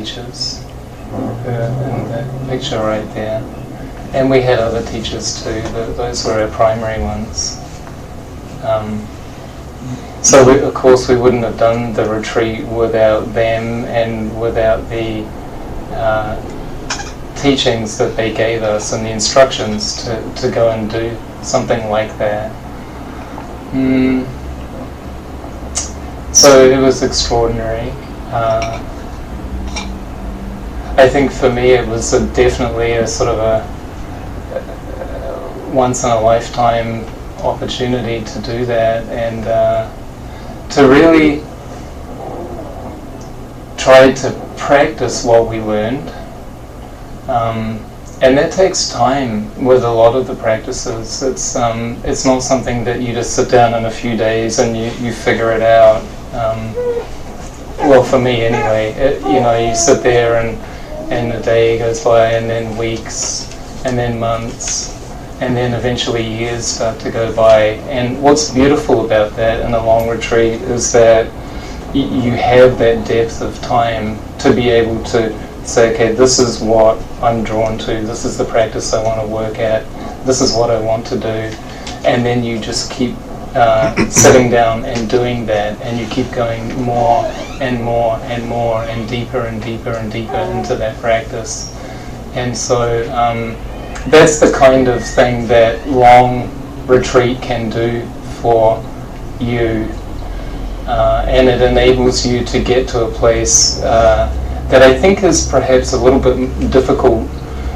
teachers, in the picture right there. And we had other teachers too, those were our primary ones. So of course we wouldn't have done the retreat without them and without the teachings that they gave us and the instructions to go and do something like that. So it was extraordinary. I think for me it was definitely a sort of a once in a lifetime opportunity to do that, and to really try to practice what we learned. And that takes time with a lot of the practices. It's not something that you just sit down in a few days and you figure it out. Well, for me anyway, you sit there and a day goes by, and then weeks, and then months, and then eventually years start to go by. And what's beautiful about that in a long retreat is that you have that depth of time to be able to say, okay, this is what I'm drawn to, this is the practice I want to work at, this is what I want to do, and then you just keep sitting down and doing that, and you keep going more and more and more and deeper and deeper and deeper into that practice. And so that's the kind of thing that long retreat can do for you, and it enables you to get to a place that I think is perhaps a little bit difficult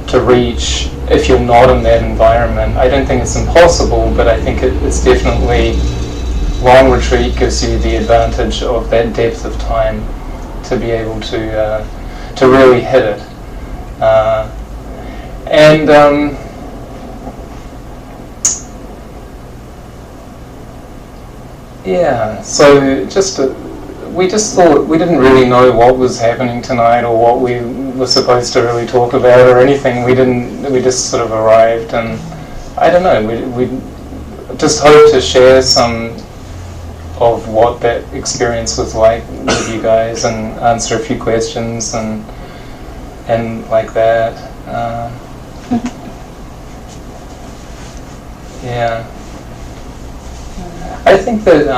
to reach if you're not in that environment. I don't think it's impossible, but I think it's definitely, long retreat gives you the advantage of that depth of time to be able to really hit it. Yeah, so we just thought, we didn't really know what was happening tonight or what we were supposed to really talk about or anything. We just sort of arrived, and I don't know, we just hope to share some of what that experience was like with you guys and answer a few questions and like that. Yeah. I think that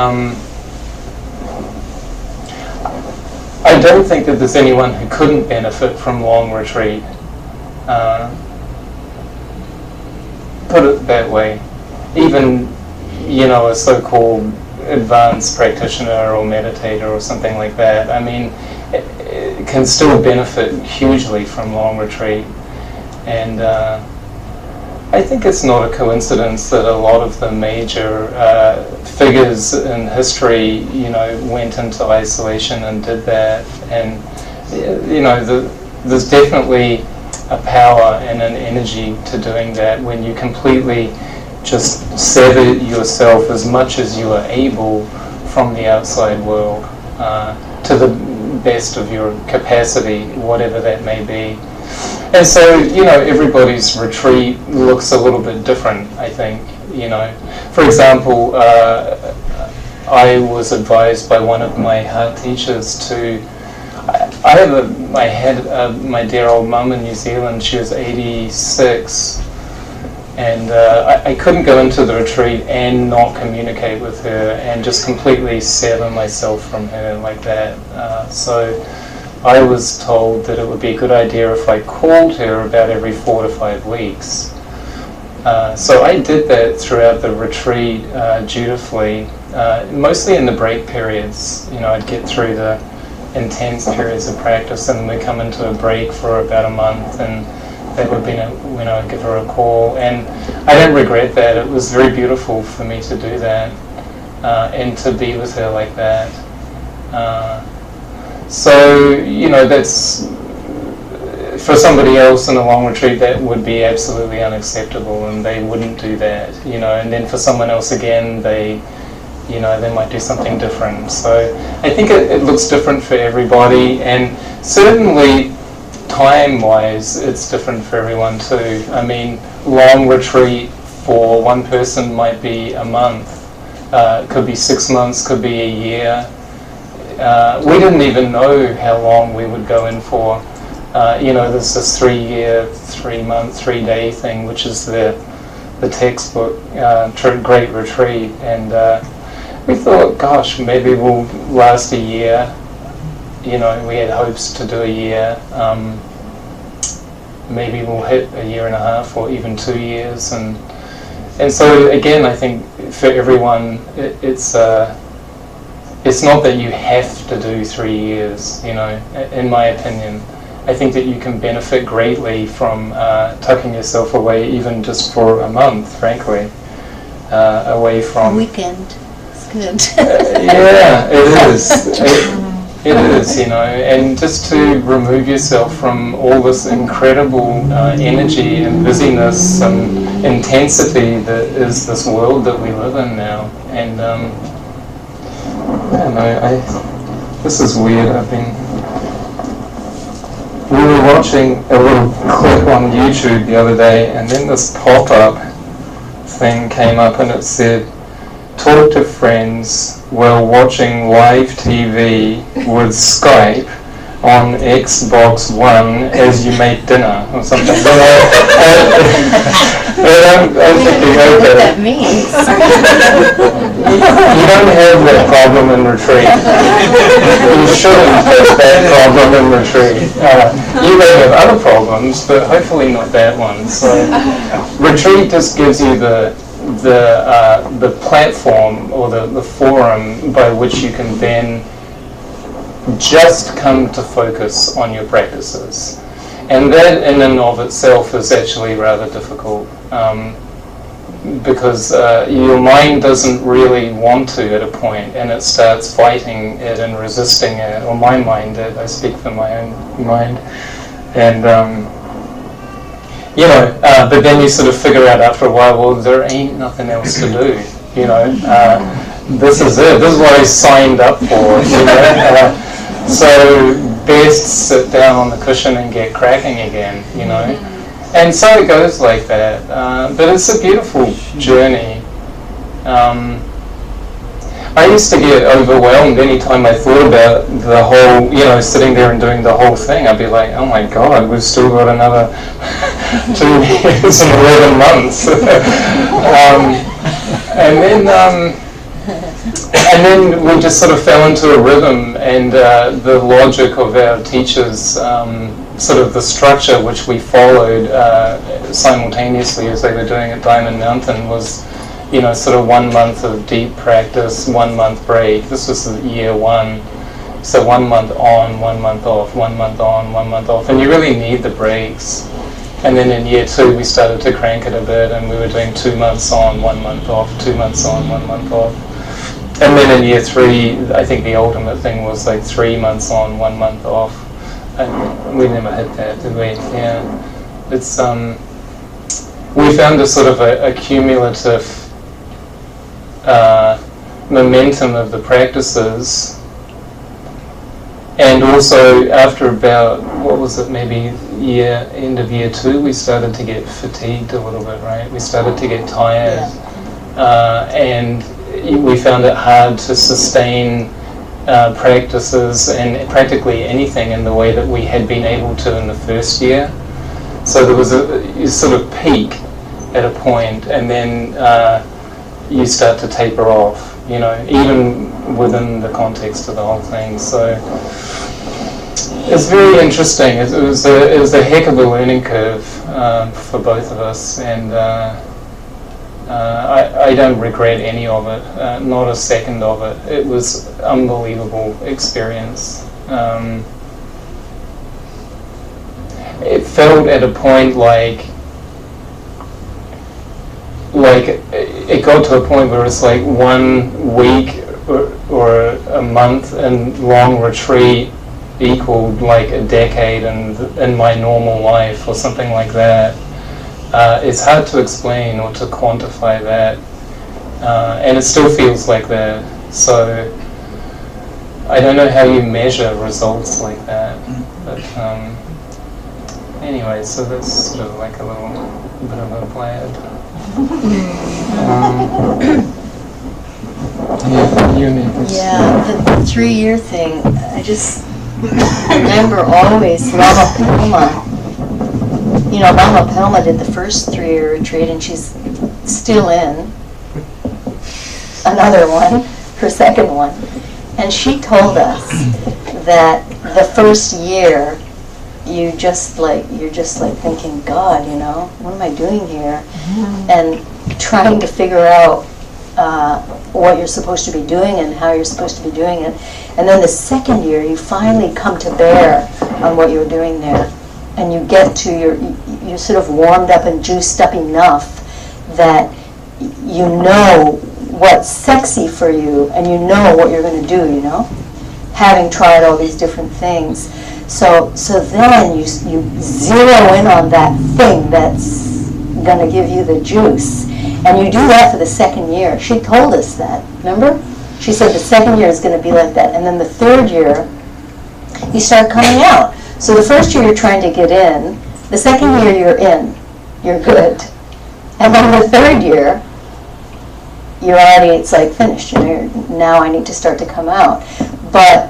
I don't think that there's anyone who couldn't benefit from long retreat. Put it that way. Even, a so-called advanced practitioner or meditator or something like that, I mean, it can still benefit hugely from long retreat. And I think it's not a coincidence that a lot of the major figures in history, went into isolation and did that. And, there's definitely a power and an energy to doing that when you completely just sever yourself as much as you are able from the outside world to the best of your capacity, whatever that may be. And so, everybody's retreat looks a little bit different, I think. For example, I was advised by one of my heart teachers to, I had my dear old mum in New Zealand. She was 86, and I couldn't go into the retreat and not communicate with her and just completely sever myself from her like that. So I was told that it would be a good idea if I called her about every 4 to 5 weeks. So I did that throughout the retreat dutifully, mostly in the break periods. I'd get through the intense periods of practice, and then we'd come into a break for about a month, and that would be when I'd give her a call. And I don't regret that. It was very beautiful for me to do that and to be with her like that. So, that's, for somebody else in a long retreat, that would be absolutely unacceptable, and they wouldn't do that, and then for someone else again, they might do something different. So I think it looks different for everybody, and certainly time-wise, it's different for everyone too. I mean, long retreat for one person might be a month, could be 6 months, could be a year. we didn't even know how long we would go in for. There's this 3-year, 3-month, 3-day thing, which is the textbook Great Retreat, and we thought, gosh, maybe we'll last a year. We had hopes to do a year. Maybe we'll hit a 1.5 years or even 2 years, and so again, I think for everyone, it's not that you have to do 3 years. In my opinion, I think that you can benefit greatly from tucking yourself away, even just for a month. Frankly, away from weekend. It's good. Yeah, it is. It is, and just to remove yourself from all this incredible energy and busyness and intensity that is this world that we live in now. And I don't know, this is weird. We were watching a little clip on YouTube the other day, and then this pop-up thing came up, and it said, "Talk to friends while watching live TV with Skype on Xbox One as you make dinner," or something. I'm thinking, okay. What that means. You don't have that problem in retreat. You shouldn't have that problem in retreat. You may have other problems, but hopefully not that one. So retreat just gives you the platform or the forum by which you can then just come to focus on your practices. And that in and of itself is actually rather difficult, because your mind doesn't really want to at a point, and it starts fighting it and resisting it, or my mind did. I speak for my own mind. And but then you sort of figure out after a while, well, there ain't nothing else to do. This is it. This is what I signed up for. So best sit down on the cushion and get cracking again. And so it goes like that. But it's a beautiful journey. I used to get overwhelmed anytime I thought about the whole, sitting there and doing the whole thing. I'd be like, oh my God, we've still got another 2 years and 11 months. And then we just sort of fell into a rhythm, and the logic of our teachers, sort of the structure which we followed simultaneously as they were doing at Diamond Mountain was, sort of 1 month of deep practice, 1 month break. This was year 1. So 1 month on, 1 month off, 1 month on, 1 month off. And you really need the breaks. And then in year 2, we started to crank it a bit, and we were doing 2 months on, 1 month off, 2 months on, 1 month off. And then in year 3, I think the ultimate thing was like 3 months on, 1 month off. And we never hit that, did we? Yeah. It's, we found a sort of a cumulative momentum of the practices, and also after about, what was it, maybe end of year 2, we started to get fatigued a little bit, right? We started to get tired, and we found it hard to sustain practices and practically anything in the way that we had been able to in the first year. So there was a sort of peak at a point, and then you start to taper off, even within the context of the whole thing. So it's very interesting. It was a heck of a learning curve for both of us, and I don't regret any of it, not a second of it. It was an unbelievable experience. It felt at a point like it got to a point where it's like 1 week or a month in long retreat equaled like a decade in my normal life or something like that. It's hard to explain or to quantify that, and it still feels like that. So I don't know how you measure results like that, but anyway, so that's sort of like a little bit of a blab. You need this. Yeah, the 3-year thing, I just remember always Lama Pelma. You know, Lama Pelma did the first 3-year retreat, and she's still in another one, her second one. And she told us that the first year, you're just like thinking, God, you know, what am I doing here? And trying to figure out what you're supposed to be doing and how you're supposed to be doing it. And then the second year, you finally come to bear on what you're doing there. And you get to you're sort of warmed up and juiced up enough that you know what's sexy for you and you know what you're going to do, you know, having tried all these different things. So then you zero in on that thing that's going to give you the juice. And you do that for the second year. She told us that, remember? She said the second year is going to be like that. And then the third year, you start coming out. So the first year you're trying to get in. The second year you're in. You're good. And then the third year, you're already, it's like finished. You know, now I need to start to come out. But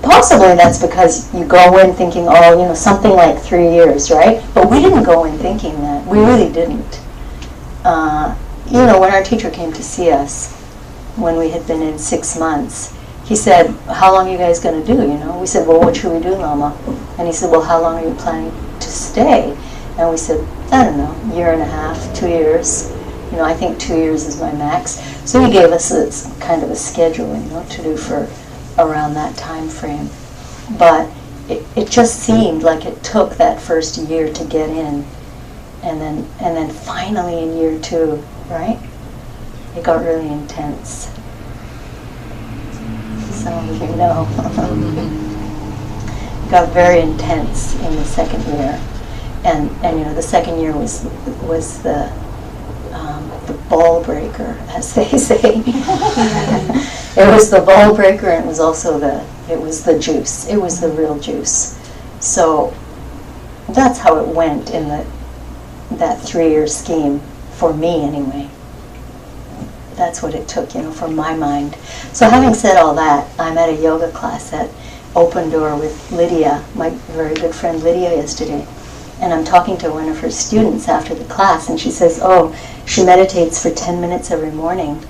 possibly that's because you go in thinking, oh, you know, something like 3 years, right? But we didn't go in thinking that. We really didn't. You know, when our teacher came to see us, when we had been in 6 months, he said, how long are you guys going to do, you know? We said, well, what should we do, Lama? And he said, well, how long are you planning to stay? And we said, I don't know, 1.5 years, 2 years. You know, I think 2 years is my max. So he gave us kind of a schedule, you know, to do for around that time frame. But it just seemed like it took that first year to get in. And then finally in year 2, right? It got really intense. Some of you know. It got very intense in the second year. And you know, the second year was the ball breaker, as they say. It was the ball breaker, and it was also the juice. It was the real juice. So that's how it went in that 3-year scheme, for me anyway. That's what it took, you know, for my mind. So having said all that, I'm at a yoga class at Open Door with Lydia, my very good friend Lydia, yesterday. And I'm talking to one of her students after the class, and she says, oh, she meditates for 10 minutes every morning.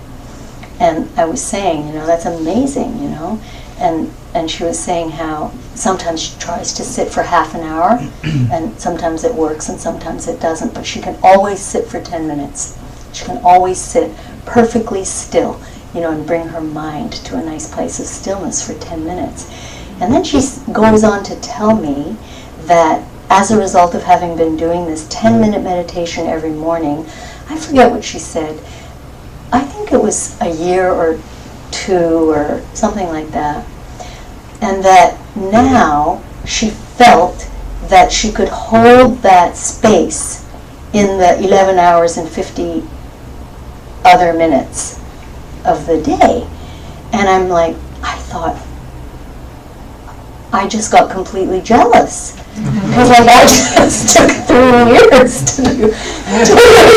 And I was saying, you know, that's amazing, you know. And she was saying how sometimes she tries to sit for half an hour, and sometimes it works and sometimes it doesn't, but she can always sit for 10 minutes. She can always sit perfectly still, you know, and bring her mind to a nice place of stillness for 10 minutes. And then she goes on to tell me that as a result of having been doing this 10-minute meditation every morning, I forget what she said, I think it was a year or 2 or something like that, and that now she felt that she could hold that space in the 11 hours and 50 other minutes of the day. And I'm like, I thought, I just got completely jealous. Because like, I just took 3 years to do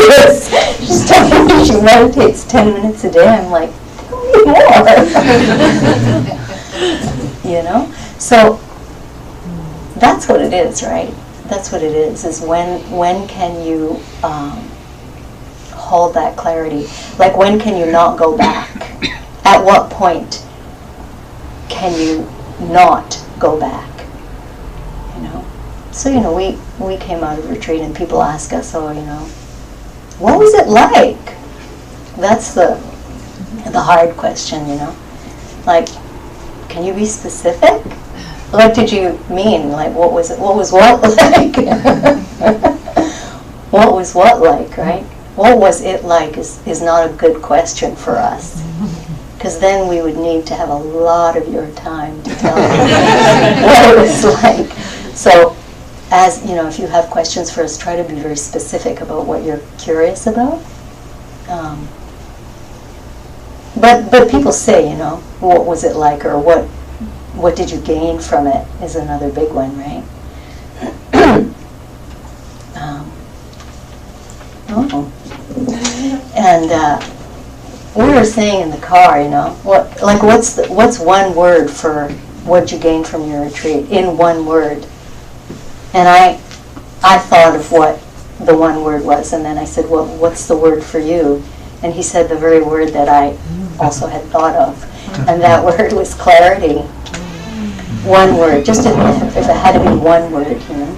this. She's telling me she meditates 10 minutes a day. I'm like, tell me more. You know? So that's what it is, right? That's what it is when can you hold that clarity? Like, when can you not go back? At what point can you not go back? You know? So, you know, we came out of retreat and people ask us, oh, you know, what was it like? That's the hard question, you know? Like, can you be specific? What did you mean? Like, what was it? What was what like? What was what like, right? What was it like is not a good question for us. Because then we would need to have a lot of your time to tell us what it was like. So, as you know, if you have questions for us, try to be very specific about what you're curious about. But people say, you know, what was it like, or what did you gain from it is another big one, right? And we were saying in the car, you know, what's one word for what you gained from your retreat, in one word? And I thought of what the one word was, and then I said, well, what's the word for you? And he said the very word that I also had thought of, and that word was clarity. One word, just if it had to be one word, you know.